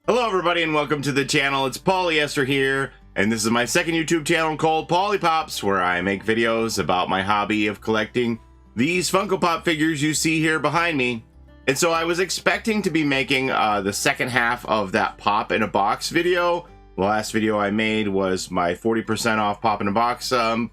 Hello everybody and welcome to the channel. It's Paulie ESTHER here, and this is my second YouTube channel called Paulie Pops, where I make videos about my hobby of collecting these Funko Pop figures you see here behind me. And so I was expecting to be making the second half of that Pop in a Box video. The last video I made was my 40% off Pop in a Box Funko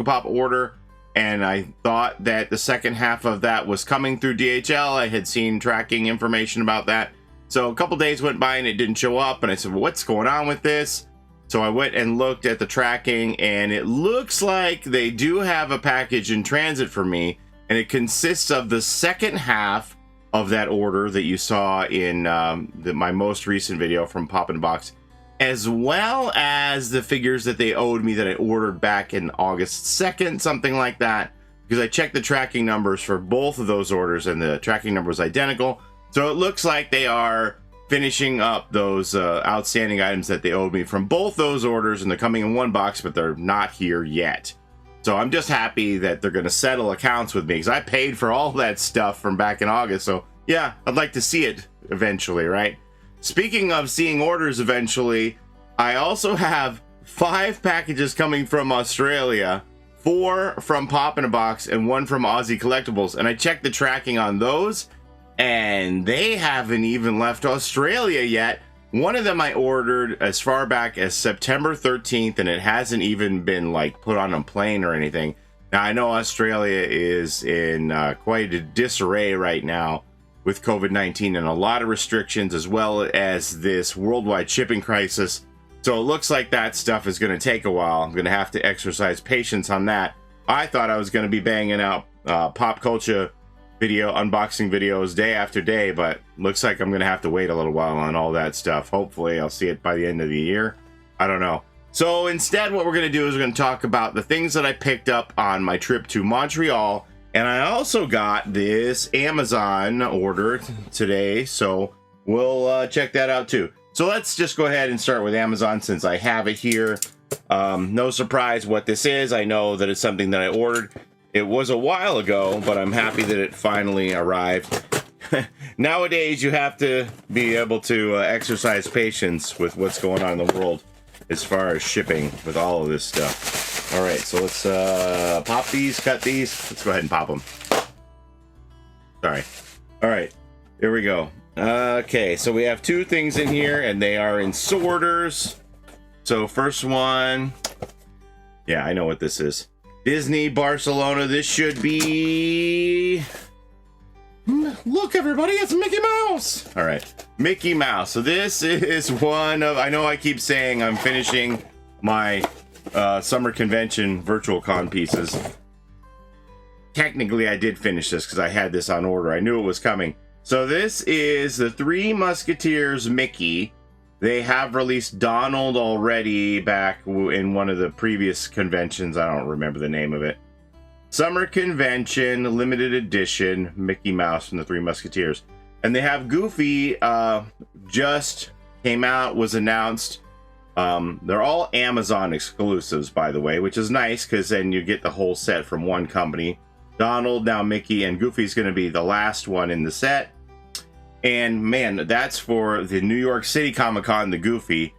Pop order, and I thought that the second half of that was coming through DHL. I had seen tracking information about that. So a couple days went by and it didn't show up, and I said, well, what's going on with this? So I went and looked at the tracking, and it looks like they do have a package in transit for me, and it consists of the second half of that order that you saw in my most recent video from Pop in a Box, as well as the figures that they owed me that I ordered back in August 2nd, something like that, because I checked the tracking numbers for both of those orders and the tracking number was identical. So it looks like they are finishing up those outstanding items that they owed me from both those orders, and they're coming in one box, but they're not here yet. So I'm just happy that they're going to settle accounts with me, because I paid for all that stuff from back in August. So yeah, I'd like to see it eventually, right? Speaking of seeing orders eventually, I also have 5 packages coming from Australia, 4 from Pop in a Box, and 1 from Aussie Collectibles. And I checked the tracking on those, and they haven't even left Australia yet. One of them I ordered as far back as September 13th, and it hasn't even been like put on a plane or anything. Now I know Australia is in quite a disarray right now with COVID-19 and a lot of restrictions, as well as this worldwide shipping crisis. So it looks like that stuff is going to take a while. I'm going to have to exercise patience on that. I thought I was going to be banging out pop culture unboxing videos day after day, but looks like I'm gonna have to wait a little while on all that stuff. Hopefully I'll see it by the end of the year. I don't know. So instead what we're gonna do is we're gonna talk about the things that I picked up on my trip to Montreal, and I also got this Amazon order today, so we'll check that out too. So let's just go ahead and start with Amazon since I have it here. No surprise what this is. I know that it's something that I ordered. It was a while ago, but I'm happy that it finally arrived. Nowadays, you have to be able to exercise patience with what's going on in the world as far as shipping with all of this stuff. All right, so let's pop these, cut these. Let's go ahead and pop them. Sorry. All right, here we go. Okay, so we have 2 things in here, and they are in sorters. So first one, yeah, I know what this is. Disney Barcelona. This should be... Look, everybody, it's Mickey Mouse! All right, Mickey Mouse. So this is one of... I know I keep saying I'm finishing my summer convention virtual con pieces. Technically, I did finish this because I had this on order. I knew it was coming. So this is the Three Musketeers Mickey. They have released Donald already back in one of the previous conventions. I don't remember the name of it. Summer Convention, limited edition, Mickey Mouse from the Three Musketeers. And they have Goofy, just came out, was announced. They're all Amazon exclusives, by the way, which is nice because then you get the whole set from one company. Donald, now Mickey, and Goofy's going to be the last one in the set. And man, that's for the New York City Comic-Con, the Goofy,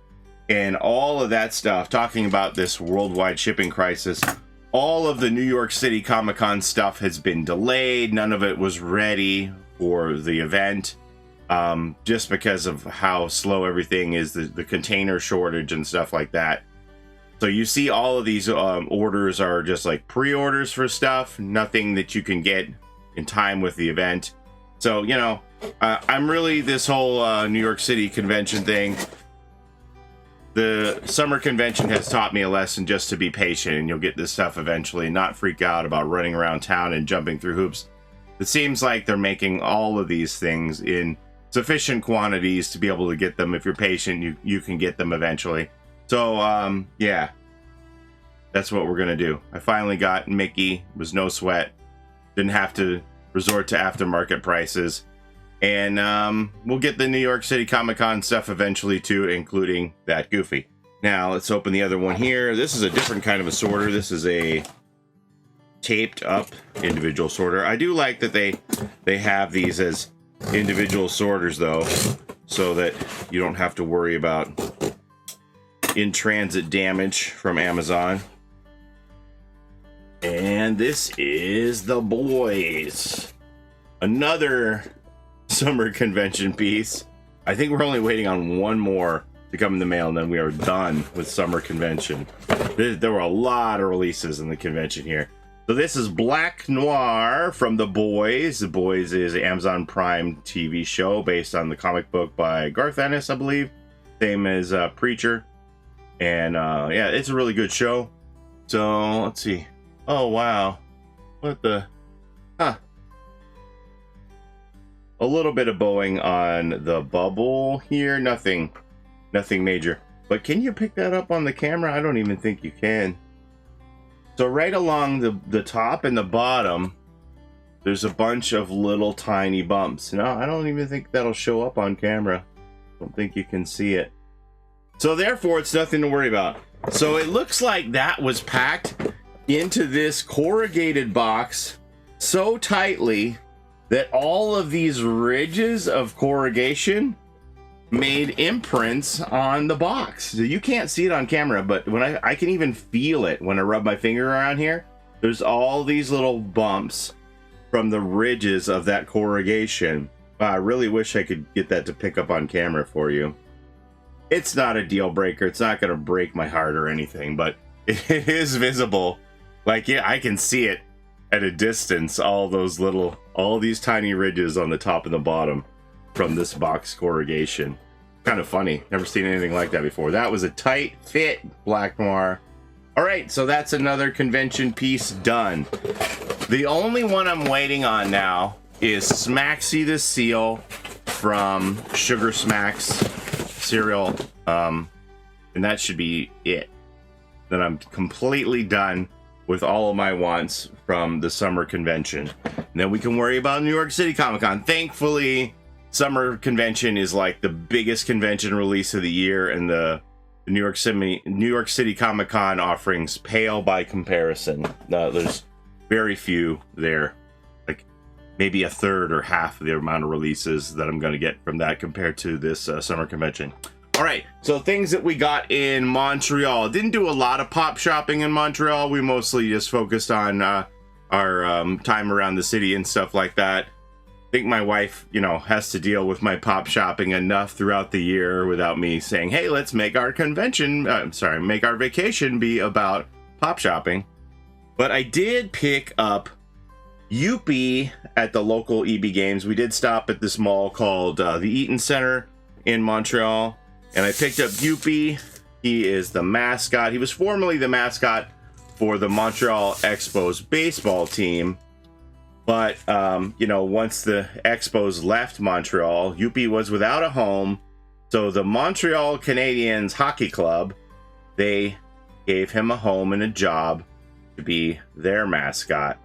and all of that stuff, talking about this worldwide shipping crisis. All of the New York City Comic-Con stuff has been delayed. None of it was ready for the event, just because of how slow everything is, the container shortage and stuff like that. So you see all of these orders are just like pre-orders for stuff, nothing that you can get in time with the event. So, you know, I'm really, this whole New York City convention thing, the summer convention has taught me a lesson just to be patient, and you'll get this stuff eventually, not freak out about running around town and jumping through hoops. It seems like they're making all of these things in sufficient quantities to be able to get them. If you're patient, you can get them eventually. So, yeah, that's what we're going to do. I finally got Mickey. It was no sweat. Didn't have to resort to aftermarket prices. And we'll get the New York City Comic-Con stuff eventually too, including that Goofy. Now let's open the other one here. This is a different kind of a sorter. This is a taped up individual sorter. I do like that they have these as individual sorters though, so that you don't have to worry about in-transit damage from Amazon. And this is the boys. Another summer convention piece. I think we're only waiting on one more to come in the mail, and then we are done with summer convention. There were a lot of releases in the convention here. So this is Black Noir from The Boys. The Boys is an Amazon Prime TV show based on the comic book by Garth Ennis, I believe. Same as Preacher. And yeah, it's a really good show. So let's see. Oh wow, what the, huh. A little bit of bowing on the bubble here, nothing major. But can you pick that up on the camera? I don't even think you can. So right along the top and the bottom, there's a bunch of little tiny bumps. No, I don't even think that'll show up on camera. Don't think you can see it. So therefore, it's nothing to worry about. So it looks like that was packed into this corrugated box so tightly that all of these ridges of corrugation made imprints on the box. So you can't see it on camera, but when I can even feel it when I rub my finger around here. There's all these little bumps from the ridges of that corrugation. I really wish I could get that to pick up on camera for you. It's not a deal breaker. It's not going to break my heart or anything, but it is visible. Like, yeah, I can see it at a distance, all these tiny ridges on the top and the bottom from this box corrugation. Kind of funny. Never seen anything like that before. That was a tight fit Black Noir. All right, so that's another convention piece done. The only one I'm waiting on now is Smaxy the Seal from Sugar Smacks cereal. And that should be it. Then I'm completely done with all of my wants from the summer convention. And then we can worry about New York City Comic Con. Thankfully, summer convention is like the biggest convention release of the year, and the New York City Comic Con offerings pale by comparison. There's very few there, like maybe a third or half of the amount of releases that I'm going to get from that compared to this summer convention. All right, so things that we got in Montreal. Didn't do a lot of pop shopping in Montreal. We mostly just focused on our time around the city and stuff like that. I think my wife, you know, has to deal with my pop shopping enough throughout the year without me saying, hey, let's make our make our vacation be about pop shopping. But I did pick up Youppi at the local EB Games. We did stop at this mall called the Eaton Center in Montreal. And I picked up Youppi. He is the mascot. He was formerly the mascot for the Montreal Expos baseball team. But, you know, once the Expos left Montreal, Youppi was without a home. So the Montreal Canadiens Hockey Club, they gave him a home and a job to be their mascot.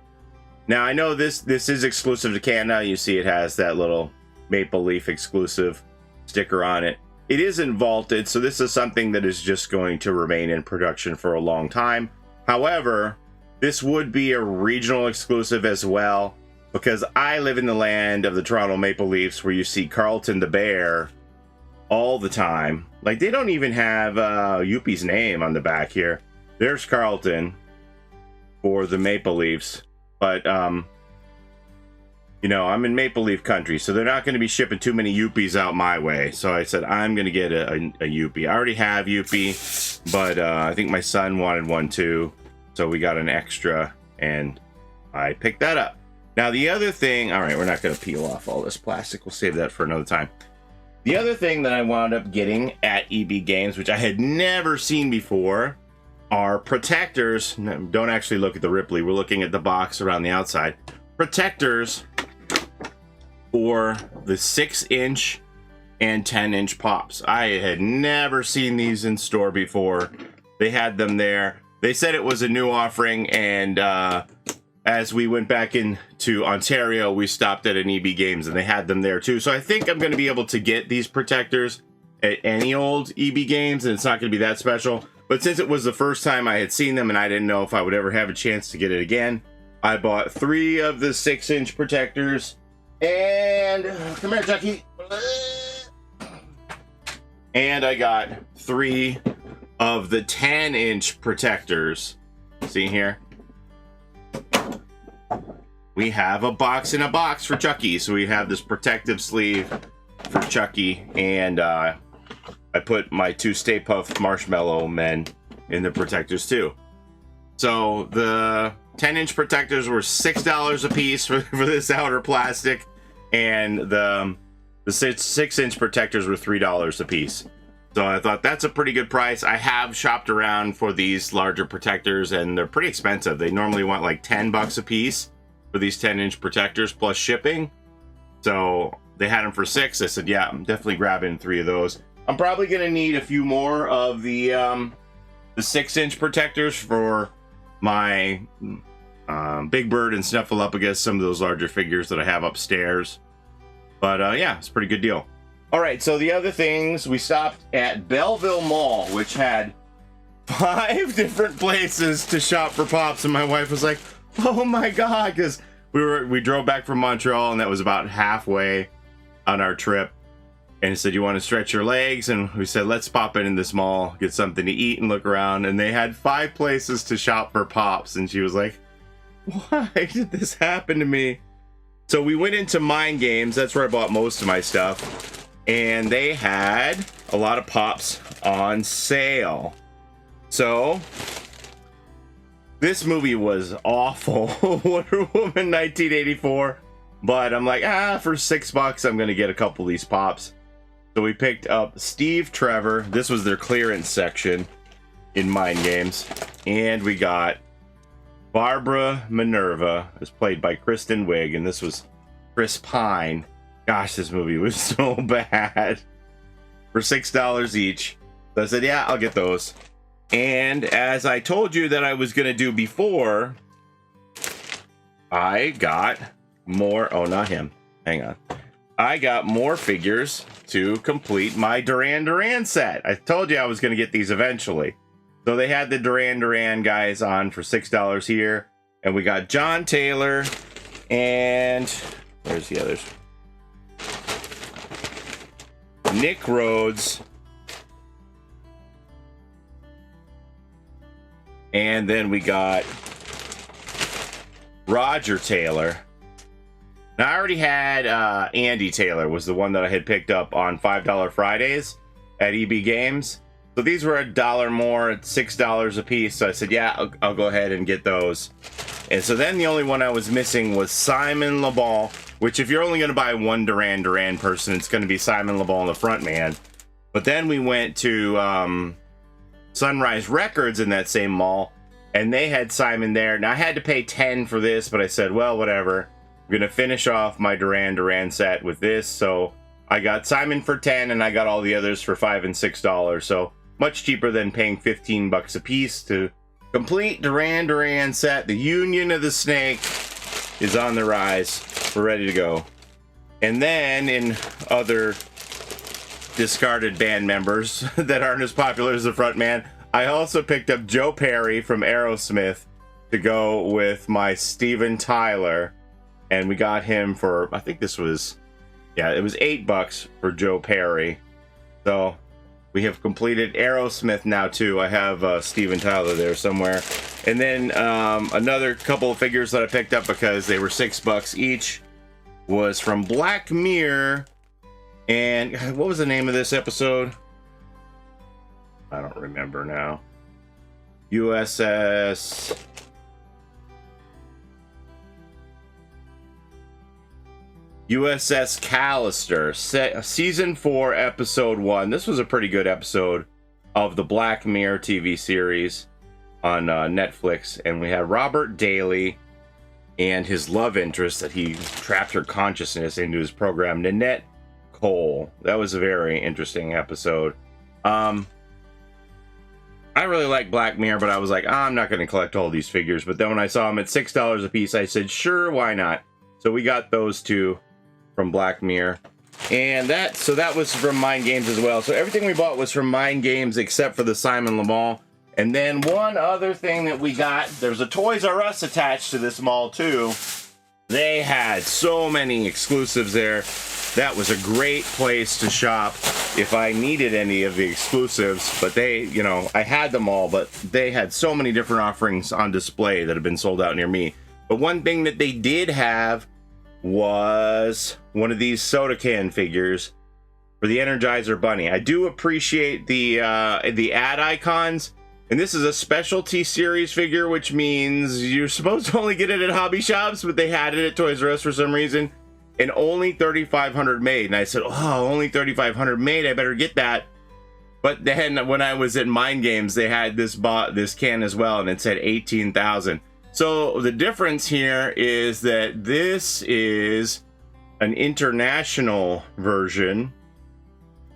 Now, I know this is exclusive to Canada. You see it has that little Maple Leaf exclusive sticker on it. It isn't vaulted, so this is something that is just going to remain in production for a long time. However, this would be a regional exclusive as well, because I live in the land of the Toronto Maple Leafs, where you see Carlton the Bear all the time. Like, they don't even have Youppi's name on the back here. There's Carlton for the Maple Leafs, but you know, I'm in Maple Leaf country, so they're not going to be shipping too many Youppies out my way. So I said, I'm going to get a Youppi. I already have Youppi, but I think my son wanted one too. So we got an extra, and I picked that up. Now, the other thing, all right, we're not going to peel off all this plastic. We'll save that for another time. The other thing that I wound up getting at EB Games, which I had never seen before, are protectors. Don't actually look at the Ripley. We're looking at the box around the outside. Protectors for the 6-inch and 10-inch pops. I had never seen these in store before. They had them there. They said it was a new offering, and as we went back into Ontario, we stopped at an EB Games, and they had them there too. So I think I'm going to be able to get these protectors at any old EB Games, and it's not going to be that special. But since it was the first time I had seen them, and I didn't know if I would ever have a chance to get it again, I bought 3 of the 6-inch protectors, And come here, Chucky. And I got 3 of the 10-inch protectors. See here? We have a box in a box for Chucky. So we have this protective sleeve for Chucky, and I put my 2 Stay Puft Marshmallow Men in the protectors too. So the 10-inch protectors were $6 a piece for this outer plastic, and the 6-inch protectors were $3 a piece. So I thought that's a pretty good price. I have shopped around for these larger protectors, and they're pretty expensive. They normally want like 10 bucks a piece for these 10-inch protectors plus shipping. So they had them for 6. I said, yeah, I'm definitely grabbing 3 of those. I'm probably gonna need a few more of the 6-inch protectors for my Big Bird and Snuffleupagus, some of those larger figures that I have upstairs. But yeah, it's a pretty good deal. All right, so the other things, we stopped at Belleville Mall, which had 5 different places to shop for Pops, and my wife was like, oh my God, because we drove back from Montreal, and that was about halfway on our trip. And he said, you want to stretch your legs? And we said, let's pop in this mall, get something to eat and look around. And they had 5 places to shop for Pops. And she was like, why did this happen to me? So we went into Mind Games. That's where I bought most of my stuff. And they had a lot of Pops on sale. So this movie was awful. Wonder Woman 1984. But I'm like, for $6, I'm going to get a couple of these Pops. So we picked up Steve Trevor. This was their clearance section in Mind Games. And we got Barbara Minerva, as played by Kristen Wiig. And this was Chris Pine. Gosh, this movie was so bad. For $6 each. So I said, yeah, I'll get those. And as I told you that I was going to do before, I got more. Oh, not him. Hang on. I got more figures to complete my Duran Duran set. I told you I was going to get these eventually. So they had the Duran Duran guys on for $6 here. And we got John Taylor and where's the others? Nick Rhodes. And then we got Roger Taylor. Now, I already had Andy Taylor was the one that I had picked up on $5 Fridays at EB Games. So these were $1 more at $6 a piece. So I said, yeah, I'll go ahead and get those. And so then the only one I was missing was Simon LeBon, which if you're only going to buy one Duran Duran person, it's going to be Simon LeBon, the front man. But then we went to Sunrise Records in that same mall, and they had Simon there. Now, I had to pay $10 for this, but I said, well, whatever. I'm going to finish off my Duran Duran set with this. So I got Simon for $10, and I got all the others for $5 and $6. So much cheaper than paying $15 a piece to complete Duran Duran set. The Union of the Snake is on the rise. We're ready to go. And then in other discarded band members that aren't as popular as the front man, I also picked up Joe Perry from Aerosmith to go with my Steven Tyler. And we got him for, I think this was, yeah, it was $8 for Joe Perry. So we have completed Aerosmith now too. I have Steven Tyler there somewhere. And then another couple of figures that I picked up because they were $6 each was from Black Mirror. And what was the name of this episode? I don't remember now. USS Callister, season 4, episode 1. This was a pretty good episode of the Black Mirror TV series on Netflix. And we had Robert Daly and his love interest that he trapped her consciousness into his program, Nanette Cole. That was a very interesting episode. I really like Black Mirror, but I was like, I'm not going to collect all these figures. But then when I saw them at $6 a piece, I said, sure, why not? So we got those two from Black Mirror. And that was from Mind Games as well. So everything we bought was from Mind Games except for the Simon LeBon. And then one other thing that we got, there's a Toys R Us attached to this mall too. They had so many exclusives there. That was a great place to shop if I needed any of the exclusives, but they, you know, I had them all, but they had so many different offerings on display that have been sold out near me. But one thing that they did have was one of these soda can figures for the Energizer Bunny. I do appreciate the ad icons, and this is a specialty series figure, which means you're supposed to only get it at hobby shops, but they had it at Toys R Us for some reason. And only 3,500 made. And I said, oh, only 3,500 made, I better get that. But then when I was at Mind Games, they had this can as well, and it said 18,000. So the difference here is that this is an international version,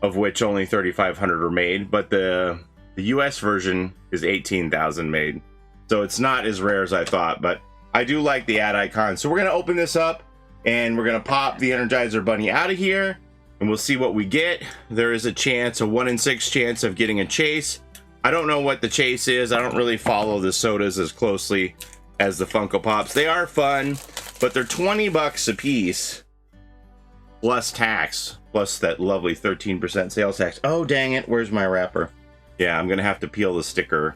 of which only 3,500 are made, but the US version is 18,000 made. So it's not as rare as I thought, but I do like the ad icon. So we're gonna open this up, and we're gonna pop the Energizer Bunny out of here, and we'll see what we get. There is a chance, a 1 in 6 chance of getting a chase. I don't know what the chase is. I don't really follow the sodas as closely as the Funko Pops. They are fun, but they're 20 bucks a piece, plus tax, plus that lovely 13% sales tax. Oh, dang it, where's my wrapper? Yeah, I'm gonna have to peel the sticker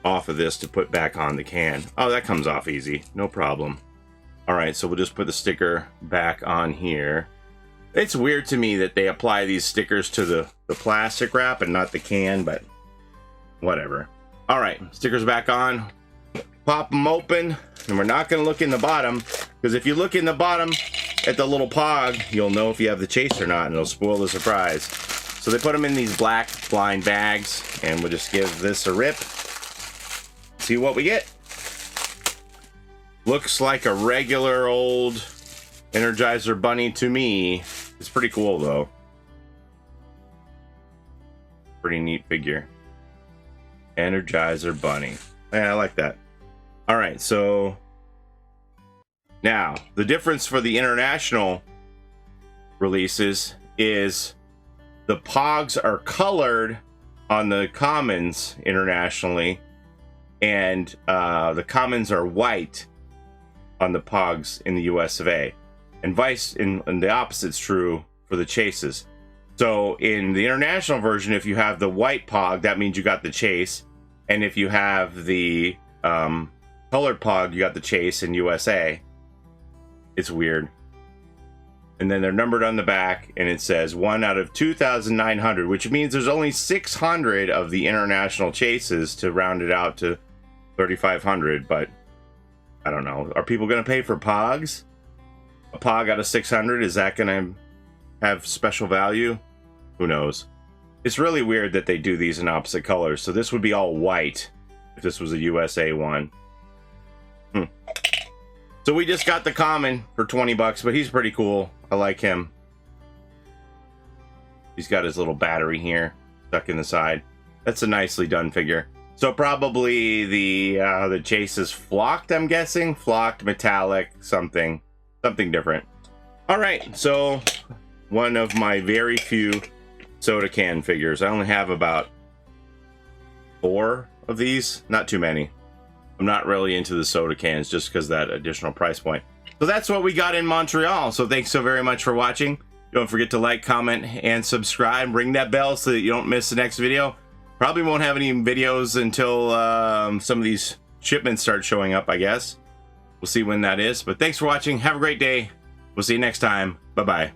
off of this to put back on the can. Oh, that comes off easy, no problem. All right, so we'll just put the sticker back on here. It's weird to me that they apply these stickers to the plastic wrap and not the can, but whatever. All right, stickers back on. Pop them open, and we're not gonna look in the bottom, because if you look in the bottom at the little pog, you'll know if you have the chase or not, and it'll spoil the surprise. So they put them in these black blind bags, and we'll just give this a rip. See what we get. Looks like a regular old Energizer Bunny to me. It's pretty cool though. Pretty neat figure. Energizer Bunny. Yeah, I like that. All right, so now the difference for the international releases is the pogs are colored on the commons internationally, and the commons are white on the pogs in the US of A, and the opposite's true for the chases. So in the international version, if you have the white pog, that means you got the chase, and if you have the colored pog, you got the chase in USA. It's weird. And then they're numbered on the back, and it says 1 out of 2,900, which means there's only 600 of the international chases to round it out to 3,500, but I don't know. Are people going to pay for pogs? A pog out of 600, is that going to have special value? Who knows? It's really weird that they do these in opposite colors. So this would be all white if this was a USA one. So we just got the common for 20 bucks, but he's pretty cool. I like him. He's got his little battery here stuck in the side. That's a nicely done figure. So probably the chase is flocked, I'm guessing. Flocked, metallic, something different. All right, so one of my very few soda can figures. I only have about 4 of these, not too many. I'm not really into the soda cans just because that additional price point. So that's what we got in Montreal. So thanks so very much for watching. Don't forget to like, comment, and subscribe. Ring that bell so that you don't miss the next video. Probably won't have any videos until some of these shipments start showing up, I guess. We'll see when that is. But thanks for watching. Have a great day. We'll see you next time. Bye-bye.